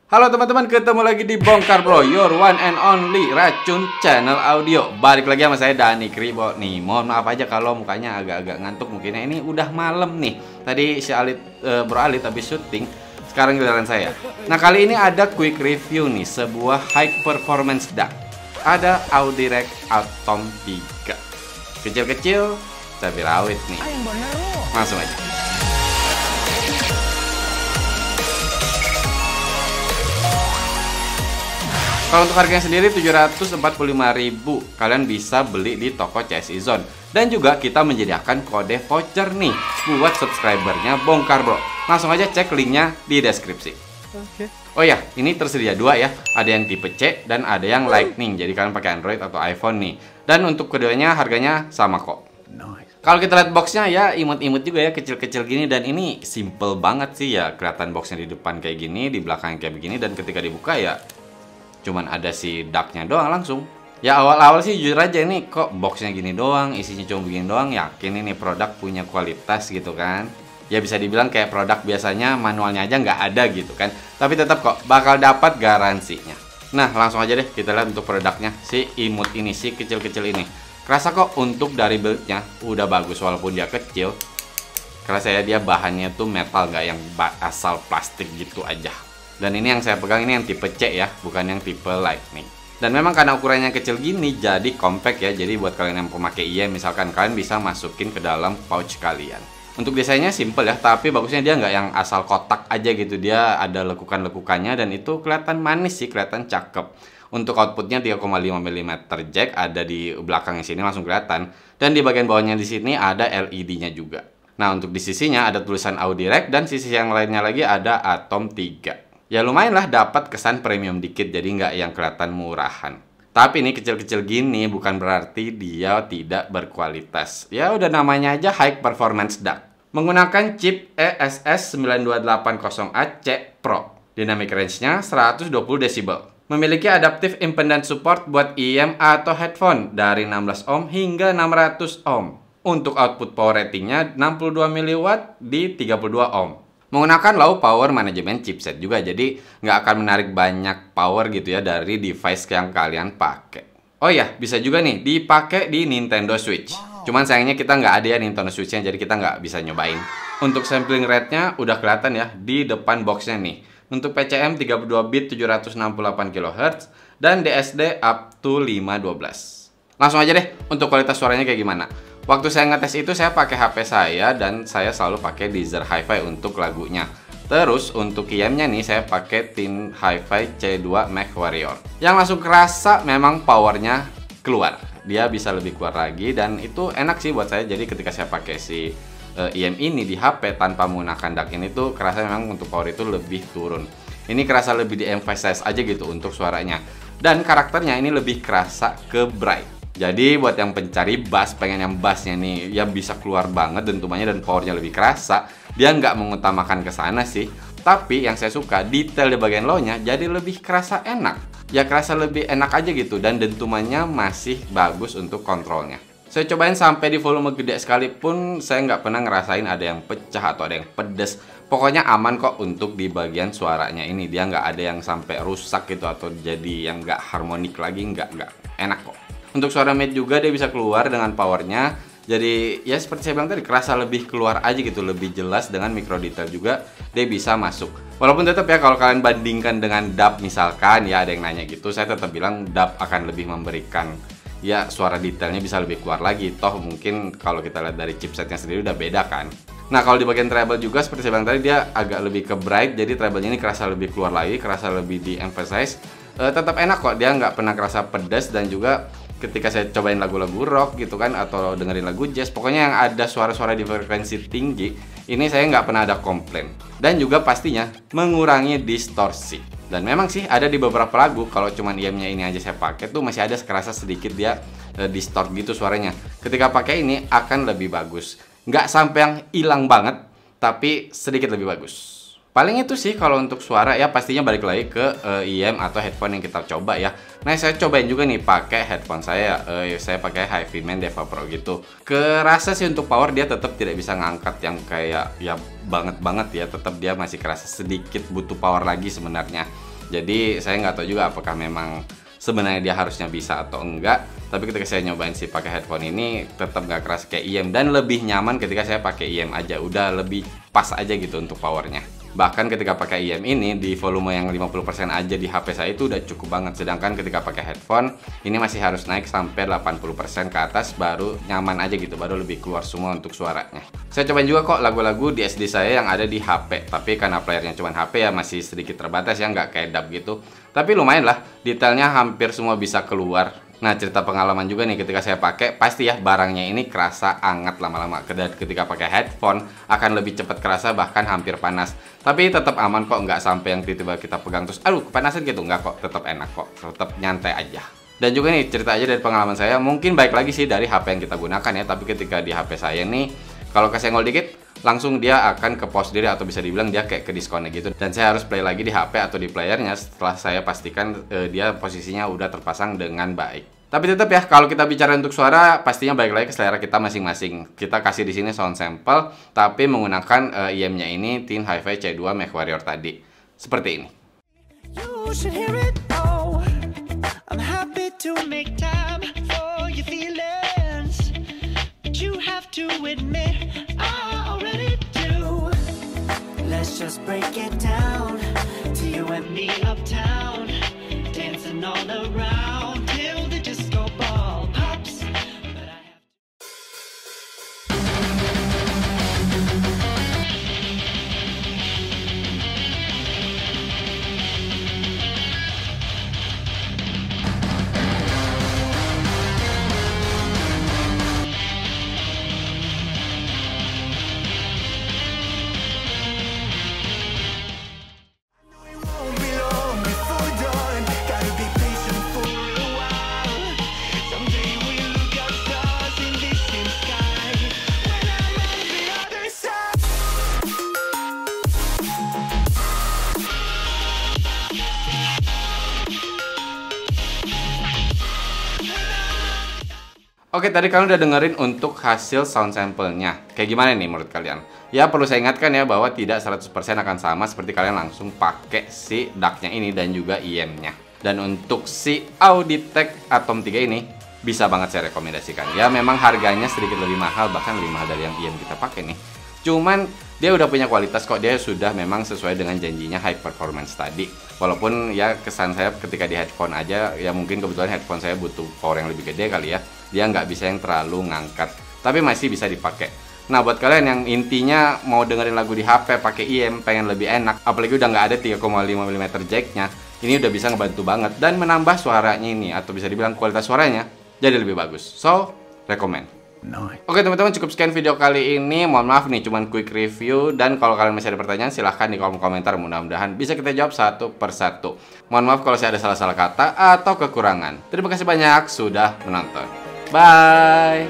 Halo teman-teman, ketemu lagi di Bongkar Bro, your one and only racun channel audio. Balik lagi sama saya Dani Kribo nih. Mohon maaf aja kalau mukanya agak-agak ngantuk, mungkinnya ini udah malam nih. Tadi si Alit, Bro Alit habis syuting, sekarang giliran saya. Nah kali ini ada quick review nih, sebuah high performance DAC. Ada Audirect Atom 3. Kecil-kecil, cabai rawit nih. Langsung aja. Kalau untuk harganya sendiri 745.000, kalian bisa beli di toko CSI Zone. Dan juga kita menyediakan kode voucher nih buat subscribernya Bongkar Bro. Langsung aja cek linknya di deskripsi. Oh ya, ini tersedia dua ya. Ada yang tipe C dan ada yang Lightning. Jadi kalian pakai Android atau iPhone nih. Dan untuk keduanya harganya sama kok. Kalau kita lihat boxnya ya imut-imut juga ya, kecil-kecil gini. Dan ini simple banget sih ya. Kelihatan boxnya di depan kayak gini, di belakang kayak begini. Dan ketika dibuka ya cuman ada si ducknya doang langsung. Ya awal-awal sih jujur aja ini kok boxnya gini doang, isinya cuma begini doang, yakin ini produk punya kualitas gitu kan. Ya bisa dibilang kayak produk biasanya manualnya aja nggak ada gitu kan. Tapi tetap kok bakal dapat garansinya. Nah langsung aja deh kita lihat untuk produknya. Si imut ini, si kecil-kecil ini. Kerasa kok untuk dari build-nya udah bagus walaupun dia kecil. Kerasa ya dia bahannya tuh metal, nggak yang asal plastik gitu aja. Dan ini yang saya pegang ini yang tipe C ya, bukan yang tipe Lightning. Dan memang karena ukurannya kecil gini jadi compact ya. Jadi buat kalian yang pemakai IM misalkan, kalian bisa masukin ke dalam pouch kalian. Untuk desainnya simple ya, tapi bagusnya dia nggak yang asal kotak aja gitu. Dia ada lekukan-lekukannya dan itu kelihatan manis sih, kelihatan cakep. Untuk outputnya 3,5 mm jack ada di belakangnya sini langsung kelihatan. Dan di bagian bawahnya di sini ada LED-nya juga. Nah untuk di sisinya ada tulisan Audirect dan sisi yang lainnya lagi ada Atom 3. Ya lumayan lah dapat kesan premium dikit, jadi nggak yang kelihatan murahan. Tapi ini kecil-kecil gini bukan berarti dia tidak berkualitas. Ya udah namanya aja high performance DAC. Menggunakan chip ESS9280AC Pro. Dynamic range-nya 120 decibel. Memiliki adaptive impedance support buat IM atau headphone dari 16 ohm hingga 600 ohm. Untuk output power ratingnya 62 mW di 32 ohm. Menggunakan low power management chipset juga, jadi nggak akan menarik banyak power gitu ya dari device yang kalian pakai. Oh ya, bisa juga nih dipakai di Nintendo Switch. Cuman sayangnya kita nggak ada ya Nintendo Switch-nya, jadi kita nggak bisa nyobain. Untuk sampling rate-nya udah kelihatan ya di depan box-nya nih. Untuk PCM 32 bit 768 kHz dan DSD up to 512. Langsung aja deh untuk kualitas suaranya kayak gimana. Waktu saya ngetes itu saya pakai HP saya dan saya selalu pakai Deezer Hi-Fi untuk lagunya. Terus untuk IM-nya nih saya pakai Tin Hi-Fi C2 Max Warrior. Yang langsung kerasa memang powernya keluar. Dia bisa lebih keluar lagi dan itu enak sih buat saya. Jadi ketika saya pakai si IM ini di HP tanpa menggunakan DAC ini tuh kerasa memang untuk power itu lebih turun. Ini kerasa lebih di-emphasize aja gitu untuk suaranya. Dan karakternya ini lebih kerasa ke bright. Jadi buat yang pencari bass, pengen yang bassnya nih ya bisa keluar banget dentumannya dan powernya lebih kerasa, dia nggak mengutamakan ke sana sih. Tapi yang saya suka detail di bagian low-nya jadi lebih kerasa enak. Ya kerasa lebih enak aja gitu dan dentumannya masih bagus untuk kontrolnya. Saya cobain sampai di volume gede sekalipun saya nggak pernah ngerasain ada yang pecah atau ada yang pedes. Pokoknya aman kok untuk di bagian suaranya ini, dia nggak ada yang sampai rusak gitu atau jadi yang nggak harmonik lagi, nggak enak kok. Untuk suara mid juga dia bisa keluar dengan powernya. Jadi ya seperti saya bilang tadi, kerasa lebih keluar aja gitu, lebih jelas dengan micro detail juga dia bisa masuk. Walaupun tetap ya kalau kalian bandingkan dengan DAB misalkan, ya ada yang nanya gitu, saya tetap bilang DAB akan lebih memberikan ya suara detailnya bisa lebih keluar lagi. Toh mungkin kalau kita lihat dari chipsetnya sendiri udah beda kan. Nah kalau di bagian treble juga seperti saya bilang tadi, dia agak lebih ke bright, jadi treble-nya ini kerasa lebih keluar lagi, kerasa lebih di-emphasize. Tetap enak kok, dia nggak pernah kerasa pedas. Dan juga ketika saya cobain lagu-lagu rock gitu kan atau dengerin lagu jazz, pokoknya yang ada suara-suara di frekuensi tinggi, ini saya nggak pernah ada komplain. Dan juga pastinya mengurangi distorsi. Dan memang sih ada di beberapa lagu kalau cuman IM-nya ini aja saya pakai tuh masih ada kerasa sedikit dia distort gitu suaranya. Ketika pakai ini akan lebih bagus. Nggak sampai yang hilang banget, tapi sedikit lebih bagus. Paling itu sih kalau untuk suara ya, pastinya balik lagi ke IM atau headphone yang kita coba ya. Nah saya cobain juga nih pakai headphone saya pakai HiFiMan Deva Pro gitu. Kerasa sih untuk power dia tetap tidak bisa ngangkat yang kayak ya banget ya, tetap dia masih kerasa sedikit butuh power lagi sebenarnya. Jadi saya nggak tahu juga apakah memang sebenarnya dia harusnya bisa atau enggak. Tapi ketika saya nyobain sih pakai headphone ini tetap nggak keras kayak IM, dan lebih nyaman ketika saya pakai IM aja. Udah lebih pas aja gitu untuk powernya. Bahkan ketika pakai IM ini di volume yang 50% aja di HP saya itu udah cukup banget. Sedangkan ketika pakai headphone ini masih harus naik sampai 80% ke atas baru nyaman aja gitu, baru lebih keluar semua untuk suaranya. Saya cobain juga kok lagu-lagu di SD saya yang ada di HP, tapi karena playernya cuma HP ya masih sedikit terbatas ya, nggak kayak dub gitu. Tapi lumayan lah, detailnya hampir semua bisa keluar. Nah, cerita pengalaman juga nih, ketika saya pakai pasti ya barangnya ini kerasa anget lama-lama. Ketika pakai headphone akan lebih cepat kerasa, bahkan hampir panas. Tapi tetap aman kok, nggak sampai yang tiba-tiba kita pegang terus aduh kepanasan gitu, nggak kok, tetap enak kok, tetap nyantai aja. Dan juga nih cerita aja dari pengalaman saya, mungkin baik lagi sih dari HP yang kita gunakan ya, tapi ketika di HP saya nih kalau kesenggol dikit langsung dia akan ke pause diri, atau bisa dibilang dia kayak ke disconnect gitu, dan saya harus play lagi di HP atau di playernya setelah saya pastikan dia posisinya udah terpasang dengan baik. Tapi tetap ya, kalau kita bicara untuk suara pastinya balik lagi ke selera kita masing-masing. Kita kasih di sini sound sample tapi menggunakan IM-nya ini Teen Hi-Fi C2 MechWarrior tadi. Seperti ini. You should hear it, oh. I'm happy to make time for your feelings, but you have to admit I already do. Let's just break it down to you and me uptown, dancing all around till the disco ball pops. But I have Oke, tadi kalian udah dengerin untuk hasil sound sample-nya. Kayak gimana nih menurut kalian? Ya perlu saya ingatkan ya bahwa tidak 100% akan sama seperti kalian langsung pakai si DAC-nya ini dan juga IM-nya. Dan untuk si Auditech Atom 3 ini bisa banget saya rekomendasikan. Ya memang harganya sedikit lebih mahal, bahkan lebih mahal dari yang IM kita pakai nih. Cuman dia udah punya kualitas kok, dia sudah memang sesuai dengan janjinya high performance tadi. Walaupun ya kesan saya ketika di headphone aja, ya mungkin kebetulan headphone saya butuh power yang lebih gede kali ya. Dia nggak bisa yang terlalu ngangkat, tapi masih bisa dipakai. Nah buat kalian yang intinya mau dengerin lagu di HP pakai IM, pengen lebih enak, apalagi udah nggak ada 3,5 mm jacknya, ini udah bisa ngebantu banget dan menambah suaranya ini, atau bisa dibilang kualitas suaranya jadi lebih bagus. So, recommend. Oke teman-teman, cukup sekian video kali ini. Mohon maaf nih, cuman quick review. Dan kalau kalian masih ada pertanyaan, silahkan di kolom komentar. Mudah-mudahan bisa kita jawab satu persatu. Mohon maaf kalau saya ada salah-salah kata atau kekurangan. Terima kasih banyak sudah menonton. Bye.